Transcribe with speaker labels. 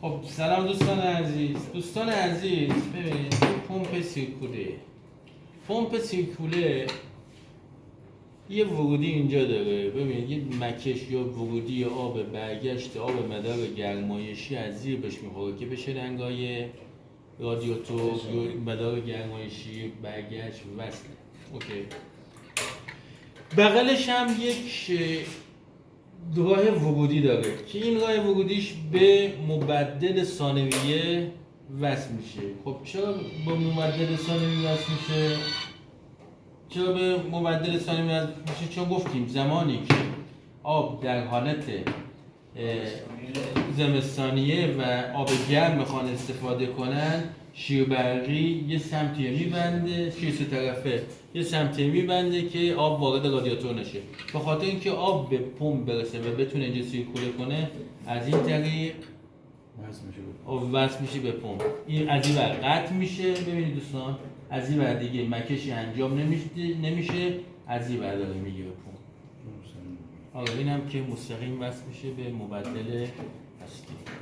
Speaker 1: خب سلام دوستان عزیز ببینید پمپ سیرکوله یه ورودی اینجا داره. ببینید یه مکش یا ورودی آب برگشت آب مدار گرمایشی از زیر بهش میخوره که بشه رنگای رادیاتور مدار گرمایشی برگشت وصله. اوکی. بغلش هم یک راه ورودی داره که این راه ورودیش به مبدل ثانویه وصل میشه. خب چرا به مبدل ثانویه وصل میشه؟ چون گفتیم زمانی که آب در حالت زمستانیه و آب گرم میخوان استفاده کنن، شیربرقی یه سمتیه میبنده، شیر سه طرفه یه سمتیه میبنده که آب وارد رادیاتور نشه. به خاطر اینکه آب به پمپ برسه و بتونه اینجا سیرکوله کنه، از این طریق وصل میشه به پمپ. این از این ور قطع میشه. ببینید دوستان، از این ور دیگه مکشی انجام نمیشه، از این ور داره میگه به پمپ. آره این هم که مستقیم وصل میشه به مبدل